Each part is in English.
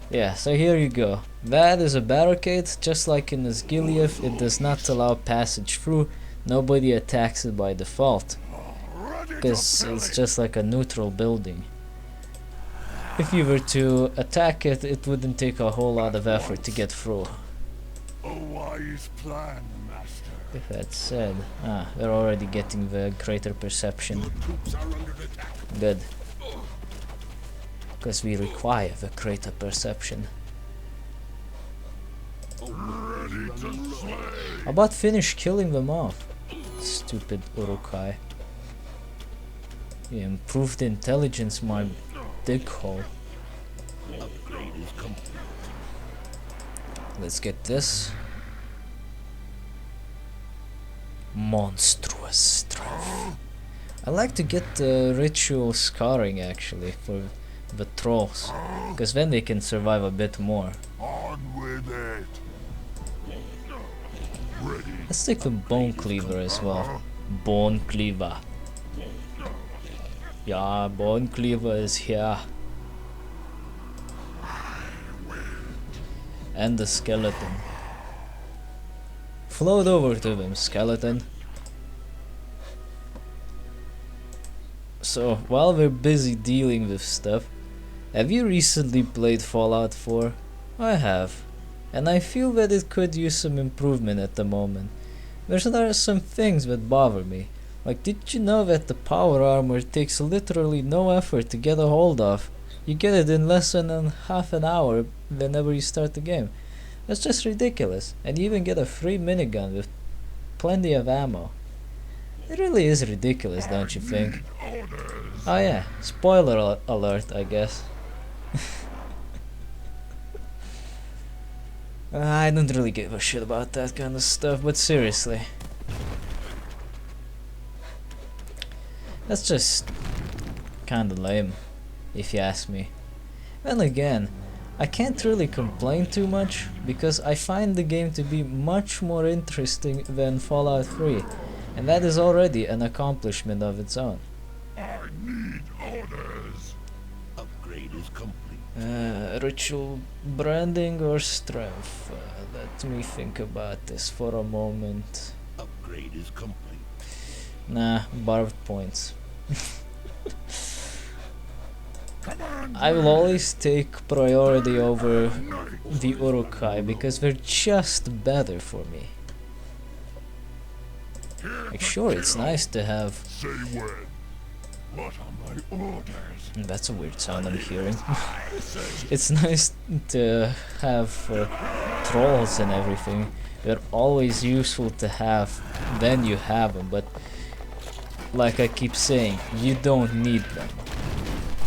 Yeah, so here you go. That is a barricade, just like in Osgiliath. It does not allow passage through. Nobody attacks it by default, because it's just like a neutral building. If you were to attack it, it wouldn't take a whole lot of effort to get through. A wise plan, Master. With that said, we're already getting the greater perception. Your troops are under attack. Good. Because we require the greater perception. Ready to slay. How about finish killing them off? Stupid Urukai. You improved intelligence, my dig hole. Upgrade is complete. Let's get this. Monstrous strength. I like to get the ritual scarring actually for the trolls, because then they can survive a bit more. On with it. Ready. Let's take the bone cleaver as well. Bone cleaver. Yeah, bone cleaver is here. And the skeleton. Float over to them, skeleton. So, while we're busy dealing with stuff, have you recently played Fallout 4? I have, and I feel that it could use some improvement at the moment. There are some things that bother me. Like, did you know that the power armor takes literally no effort to get a hold of? You get it in less than half an hour whenever you start the game. That's just ridiculous, and you even get a free minigun with plenty of ammo. It really is ridiculous, don't you think? Oh yeah, spoiler alert, I guess. I don't really give a shit about that kind of stuff, but seriously. That's just kinda lame, if you ask me. Then again, I can't really complain too much, because I find the game to be much more interesting than Fallout 3, and that is already an accomplishment of its own. I need orders. Upgrade is complete. Ritual branding or strength? Let me think about this for a moment. Upgrade is complete. Nah, borrowed points. I will always take priority over the Urukai because they're just better for me. Like, sure, it's nice to have... Say when. What are my orders? That's a weird sound I'm hearing. It's nice to have trolls and everything. They're always useful to have when you have them, but like I keep saying, you don't need them.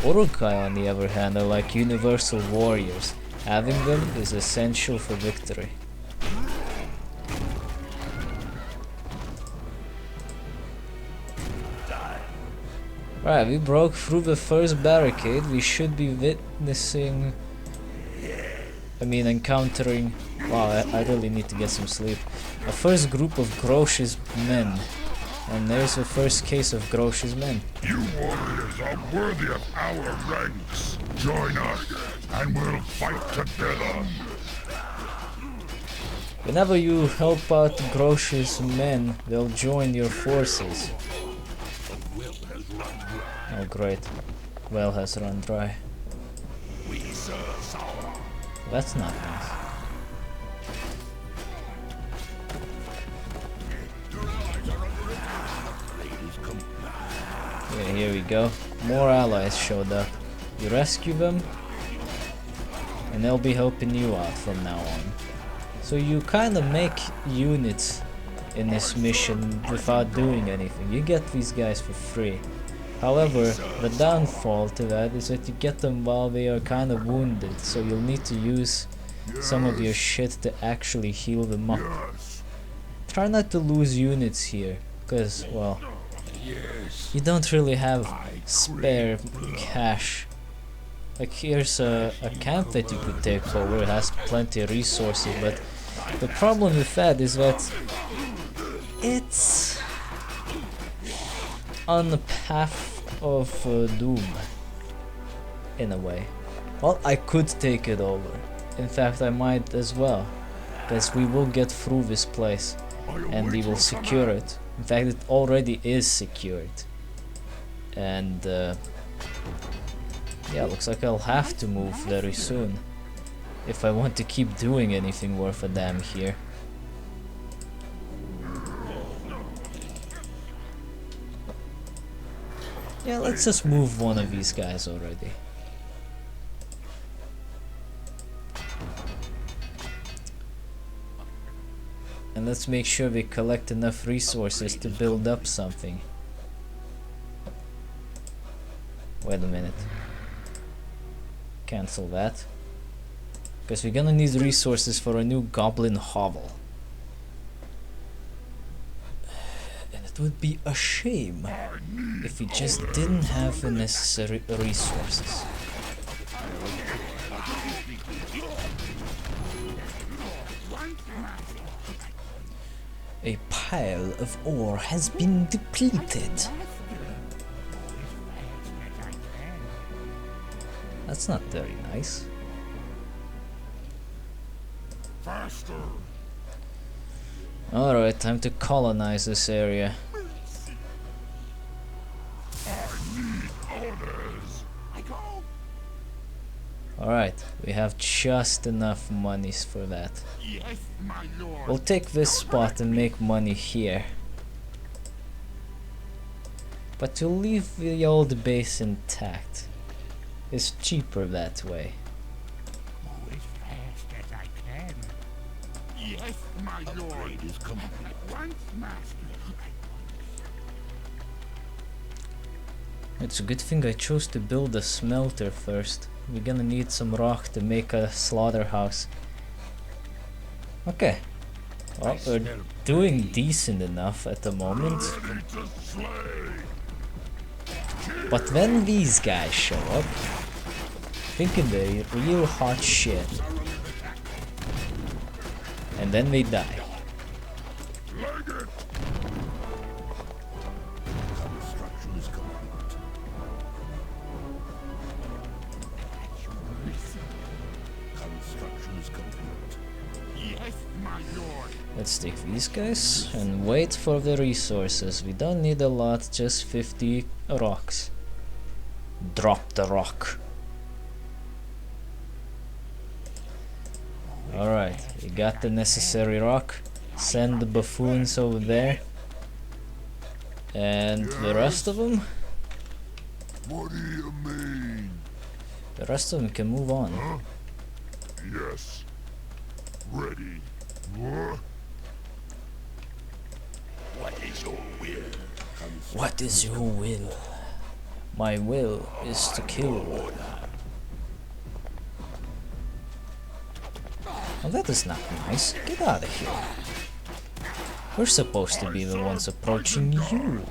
Urukai, on the other hand, are like universal warriors. Having them is essential for victory. Right, we broke through the first barricade. We should be encountering... Wow, I really need to get some sleep. A first group of Grosh's men. And there's the first case of Grosh's men. You warriors are worthy of our ranks. Join us, and we'll fight together. Whenever you help out Grosh's men, they'll join your forces. Oh great, well has run dry. That's not nice. Yeah, here we go. More allies showed up. You rescue them, and they'll be helping you out from now on. So you kinda make units in this mission without doing anything. You get these guys for free. However, the downfall to that is that you get them while they are kind of wounded, so you'll need to use some of your shit to actually heal them up. Try not to lose units here, because, well, you don't really have spare cash. Like, here's a camp that you could take over, it has plenty of resources, but the problem with that is that it's on the path of doom, in a way. Well, I could take it over. In fact, I might as well. Because we will get through this place. And we will secure it. In fact, it already is secured. And yeah, looks like I'll have to move very soon. If I want to keep doing anything worth a damn here. Yeah, let's just move one of these guys already. And let's make sure we collect enough resources to build up something. Wait a minute. Cancel that. Because we're gonna need resources for a new goblin hovel. And it would be a shame if we just didn't have the necessary resources. A pile of ore has been depleted. That's not very nice. Faster! Alright, time to colonize this area. Alright, we have just enough monies for that. Yes, my lord. We'll take this spot and make money here. But to leave the old base intact is cheaper that way. Move as fast as I can. Yes, my lord. Upgrade is complete. Once master. It's a good thing I chose to build a smelter first. We're gonna need some rock to make a slaughterhouse. Okay. Well, we're doing decent enough at the moment. Ready to slay. But when these guys show up, thinking they're real hot shit, and then they die. Leg it. Construction is complete. Construction is complete. Yes, my lord. Let's take these guys and wait for the resources. We don't need a lot, just 50 rocks. Drop the rock. Alright, we got the necessary rock. Send the buffoons over there. And the rest of them? What do you mean? The rest of them can move on. Huh? Yes. Ready. What? What is your will? What is your will? My will is to kill. Well, that is not nice. Get out of here. We're supposed to be the ones approaching you,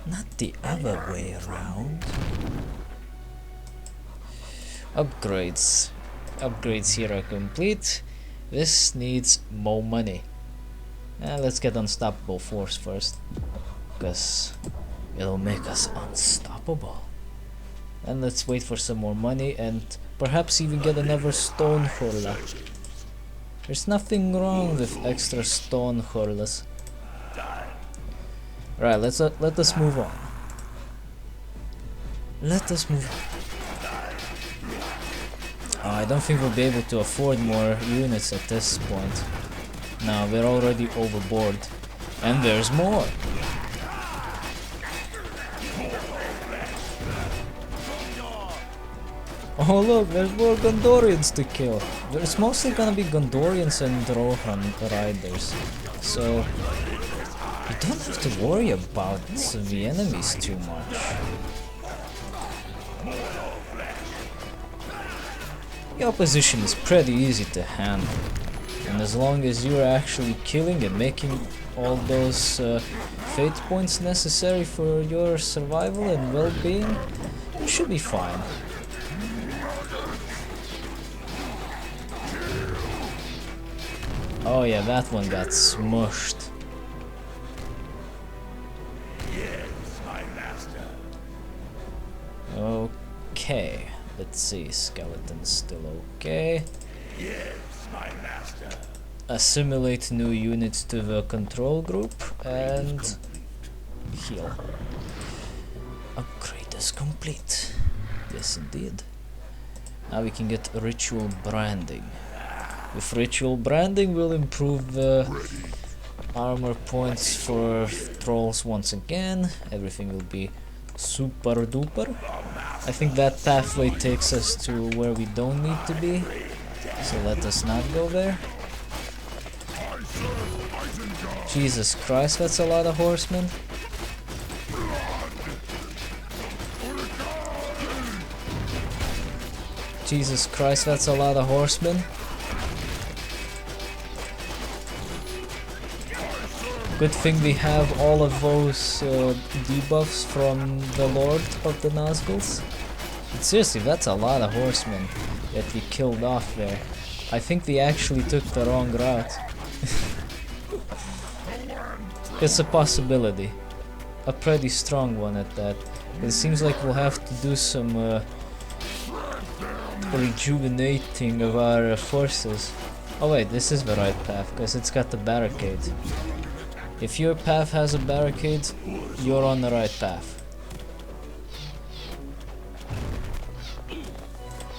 not the other way around. Upgrades. Upgrades here are complete. This needs more money. Let's get Unstoppable Force first, because it'll make us unstoppable. And let's wait for some more money and perhaps even get another stone hurler. There's nothing wrong with extra stone hurlers. Right, let us move on. Let us move on. I don't think we'll be able to afford more units at this point. No, we're already overboard. And there's more. Oh look, there's more Gondorians to kill. There's mostly gonna be Gondorians and Rohan riders. So you don't have to worry about the enemies too much. The opposition is pretty easy to handle. And as long as you're actually killing and making all those fate points necessary for your survival and well-being, you should be fine. Oh yeah, that one got smushed. Yes, my master. Okay, let's Let's see, skeleton's still okay. Yes, my master. Assimilate new units to the control group and heal. Upgrade is complete. Yes, indeed. Now we can get ritual branding. With ritual branding, we'll improve the armor points for trolls once again. Everything will be super duper. I think that pathway takes us to where we don't need to be, so let us not go there. Jesus Christ, that's a lot of horsemen. Jesus Christ, that's a lot of horsemen. Good thing we have all of those debuffs from the Lord of the Nazguls. But seriously, that's a lot of horsemen that we killed off there. I think we actually took the wrong route. It's a possibility. A pretty strong one at that. It seems like we'll have to do some rejuvenating of our forces. Oh wait, this is the right path, because it's got the barricade. If your path has a barricade, you're on the right path.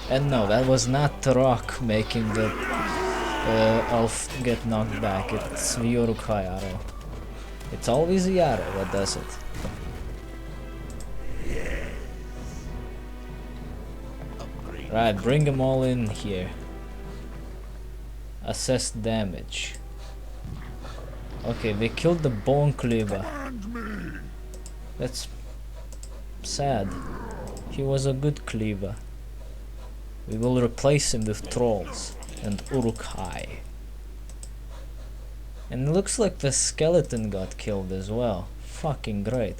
And no, that was not the rock making the elf get knocked back, it's the Uruk-hai arrow. It's always the arrow that does it. Right, bring them all in here. Assess damage. Okay, they killed the bone cleaver. That's sad. He was a good cleaver. We will replace him with trolls and Uruk-hai. And it looks like the skeleton got killed as well. Fucking great.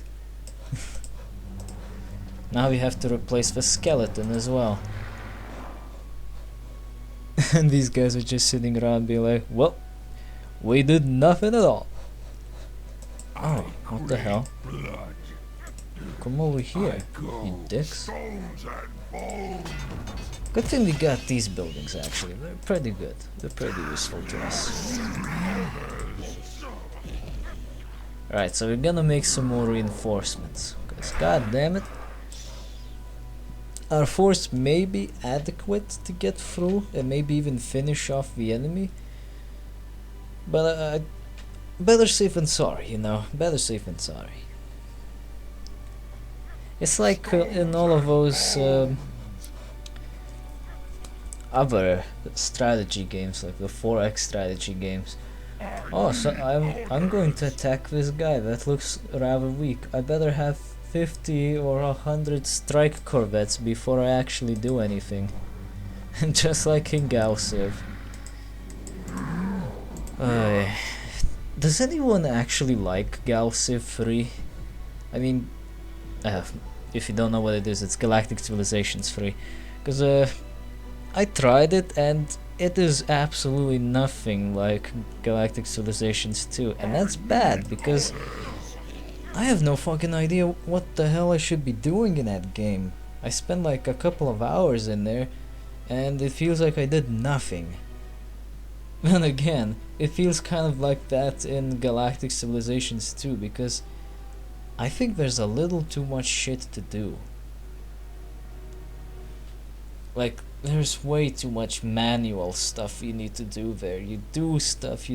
Now we have to replace the skeleton as well. And these guys are just sitting around being like, well, we did nothing at all. Oh, what the hell? Come over here, you dicks. Good thing we got these buildings actually, they're pretty good. They're pretty useful to us. Alright, so we're gonna make some more reinforcements. Because god damn it. Our force may be adequate to get through and maybe even finish off the enemy. But better safe than sorry, you know. Better safe than sorry. It's like in all of those other strategy games, like the 4X strategy games. Oh, so I'm going to attack this guy that looks rather weak. I better have 50 or 100 strike corvettes before I actually do anything. Just like in Galciv. Does anyone actually like Galciv 3? I mean, if you don't know what it is, it's Galactic Civilizations 3. Because I tried it and it is absolutely nothing like Galactic Civilizations 2. And that's bad because I have no fucking idea what the hell I should be doing in that game. I spent like a couple of hours in there and it feels like I did nothing. Then again, it feels kind of like that in Galactic Civilizations 2 because I think there's a little too much shit to do. Like, there's way too much manual stuff you need to do there. You do stuff,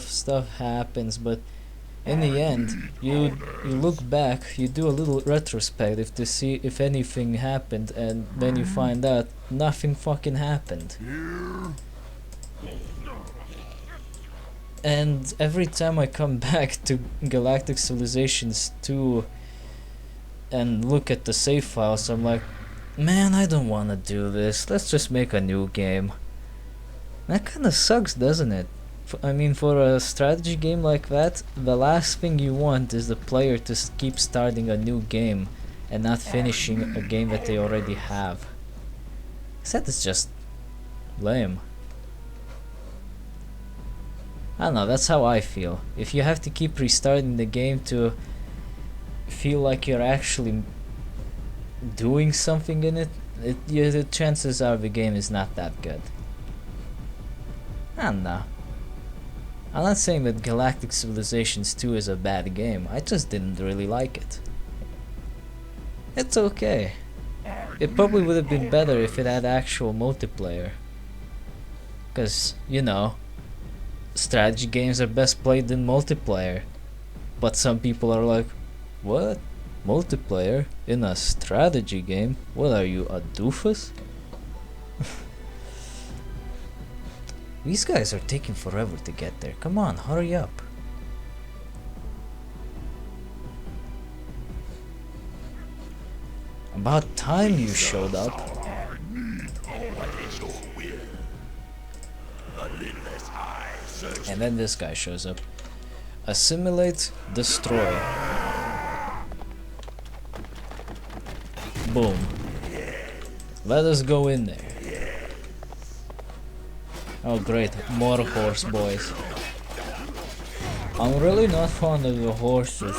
stuff happens, but in the end, you look back, you do a little retrospective to see if anything happened, and then you find out nothing fucking happened. And every time I come back to Galactic Civilizations 2 and look at the save files, I'm like, man, I don't wanna do this, let's just make a new game. That kinda sucks, doesn't it? I mean, for a strategy game like that, the last thing you want is the player to keep starting a new game and not finishing a game that they already have. That is just lame. I don't know, that's how I feel. If you have to keep restarting the game to feel like you're actually doing something in it, The chances are the game is not that good. I don't know. I'm not saying that Galactic Civilizations 2 is a bad game, I just didn't really like it. It's okay. It probably would have been better if it had actual multiplayer. Cause, you know, strategy games are best played in multiplayer. But some people are like, what? Multiplayer? In a strategy game? What are you, a doofus? These guys are taking forever to get there. Come on, hurry up. About time you showed up. And then this guy shows up. Assimilate, destroy. Boom. Let us go in there. Oh great, more horse boys. I'm really not fond of the horses.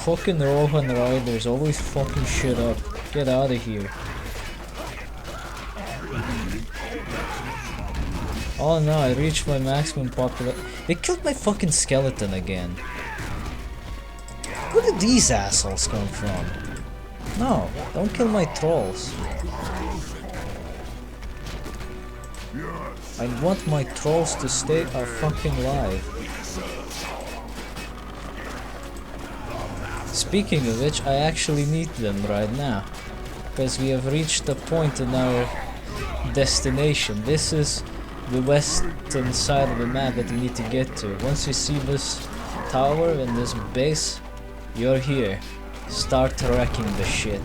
Fucking Rohan riders always fucking shit up. Get out of here. Oh no, I reached my maximum population. They killed my fucking skeleton again. Where did these assholes come from? No, don't kill my trolls. I want my trolls to stay fucking alive. Speaking of which, I actually need them right now. Because we have reached a point in our destination. This is the western side of the map that we need to get to. Once you see this tower and this base, you're here. Start wrecking the shit.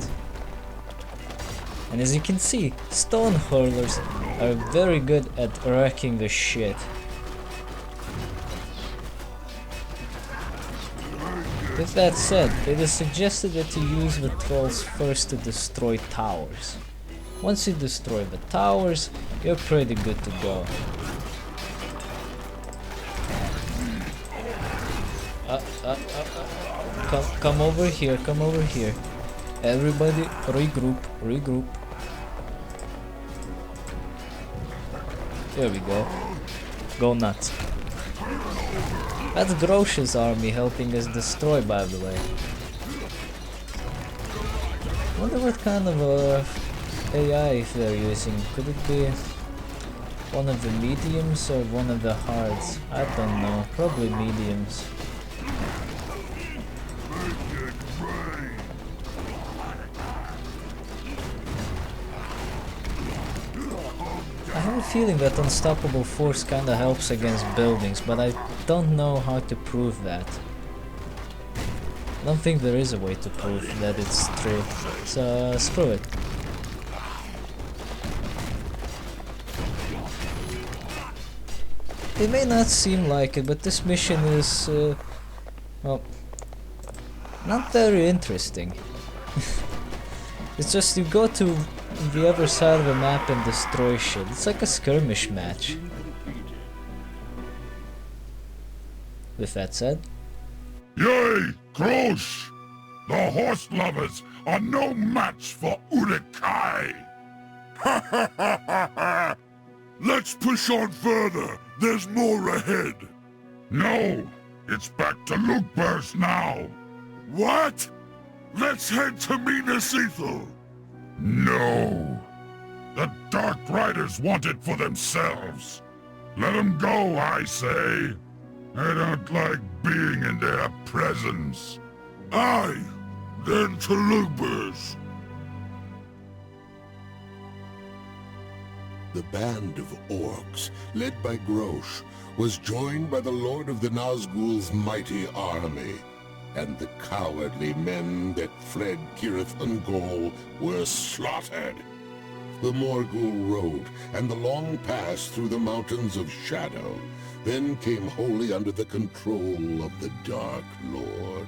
And as you can see, stone hurlers are very good at wrecking the shit. With that said, it is suggested that you use the trolls first to destroy towers. Once you destroy the towers, you're pretty good to go. Come over here, come over here. Everybody regroup. There we go. Go nuts. That's Grosh's army helping us destroy, by the way. Wonder what kind of AI they're using. Could it be one of the mediums or one of the hards? I don't know. Probably mediums. I have a feeling that unstoppable force kinda helps against buildings, but I don't know how to prove that. I don't think there is a way to prove that it's true, so screw it. It may not seem like it, but this mission is, well, not very interesting. It's just you go to the other side of the map and destroy shit. It's like a skirmish match. With that said... Yay, Grosh! The horse lovers are no match for Uruk-hai! Ha ha ha ha ha! Let's push on further! There's more ahead! No! It's back to Lugburst now! What? Let's head to Minas Ithil! No! The Dark Riders want it for themselves! Let them go, I say! I don't like being in their presence. Aye! Then to Lugburst! The band of orcs, led by Grosh, was joined by the Lord of the Nazgul's mighty army, and the cowardly men that fled Cirith UNNGol were slaughtered. The Morgul Road and the long pass through the Mountains of Shadow then came wholly under the control of the Dark Lord.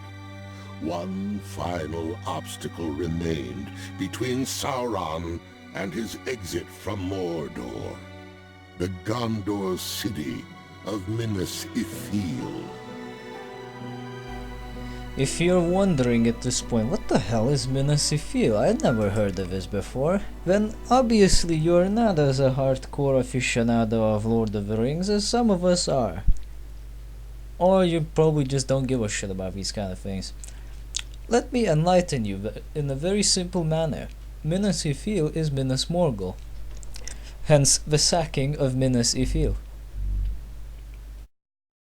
One final obstacle remained between Sauron and his exit from Mordor, the Gondor city of Minas Ithil. If you're wondering at this point, what the hell is Minas Ithil? I never heard of this before. Then obviously you're not as a hardcore aficionado of Lord of the Rings as some of us are. Or you probably just don't give a shit about these kind of things. Let me enlighten you in a very simple manner. Minas Ithil is Minas Morgul. Hence the sacking of Minas Ithil.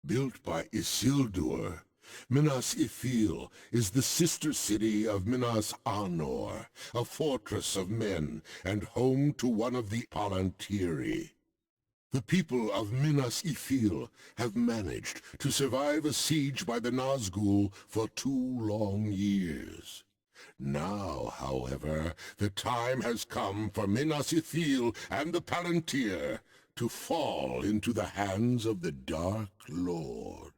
Built by Isildur, Minas Ithil is the sister city of Minas Anor, a fortress of men and home to one of the Palantiri. The people of Minas Ithil have managed to survive a siege by the Nazgul for 2 long years. Now, however, the time has come for Minas Ithil and the Palantir to fall into the hands of the Dark Lord.